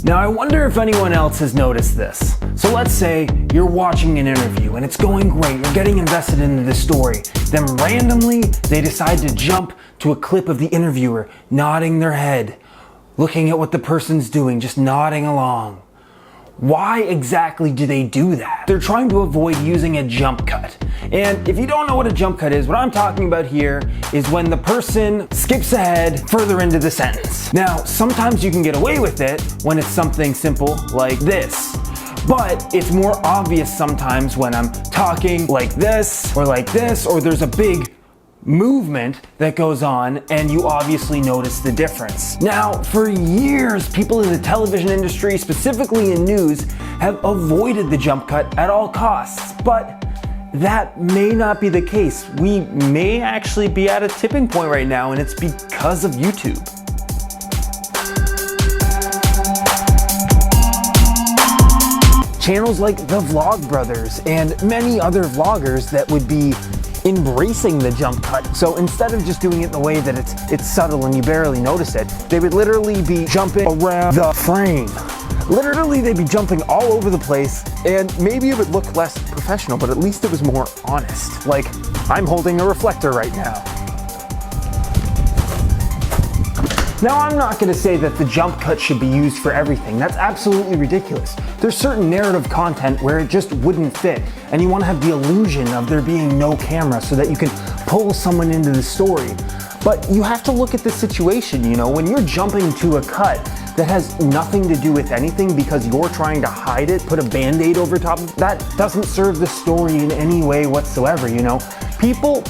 Now I wonder if anyone else has noticed this. So let's say you're watching an interview and it's going great, you're getting invested into the story. Then randomly they decide to jump to a clip of the interviewer nodding their head, looking at what the person's doing, just nodding along. Why exactly do they do that? They're trying to avoid using a jump cut. And if you don't know what a jump cut is, what I'm talking about here is when the person skips ahead further into the sentence. Now, sometimes you can get away with it when it's something simple like this. But it's more obvious sometimes when I'm talking like this, or there's a big movement that goes on and you obviously notice the difference. Now, for years, people in the television industry, specifically in news, have avoided the jump cut at all costs, but that may not be the case. We may actually be at a tipping point right now, and it's because of YouTube. Channels like the Vlog Brothers and many other vloggers that would be embracing the jump cut. So instead of just doing it in the way that it's subtle and you barely notice it, they would literally be jumping around the frame. Literally, they'd be jumping all over the place, and maybe it would look less professional, but at least it was more honest. Like, I'm holding a reflector right now. Now, I'm not going to say that the jump cut should be used for everything. That's absolutely ridiculous. There's certain narrative content where it just wouldn't fit, and you want to have the illusion of there being no camera so that you can pull someone into the story. But you have to look at the situation, you know, when you're jumping to a cut that has nothing to do with anything because you're trying to hide it, put a band-aid over top of it, that doesn't serve the story in any way whatsoever, you know. People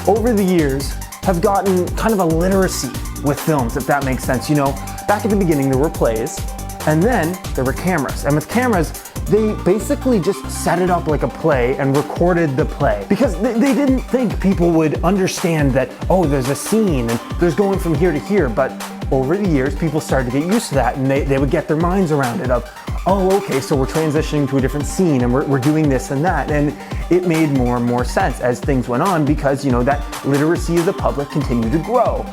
over the years have gotten kind of a literacy with films, if that makes sense. You know, back at the beginning there were plays, and then there were cameras. And with cameras, they basically just set it up like a play and recorded the play. Because they didn't think people would understand that, oh, there's a scene and there's going from here to here. But over the years, people started to get used to that, and they would get their minds around it of, oh, okay, so we're transitioning to a different scene and we're doing this and that. And it made more and more sense as things went on because, you know, that literacy of the public continued to grow.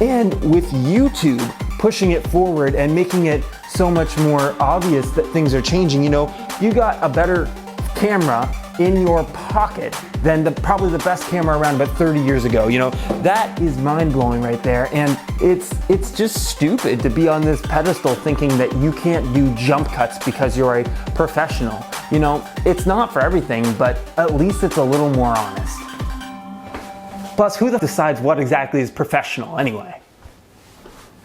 And with YouTube pushing it forward and making it so much more obvious that things are changing, you know, you got a better camera in your pocket than probably the best camera around about 30 years ago. You know, that is mind-blowing right there. And it's just stupid to be on this pedestal thinking that you can't do jump cuts because you're a professional. You know, it's not for everything, but at least it's a little more honest. Plus, who decides what exactly is professional anyway?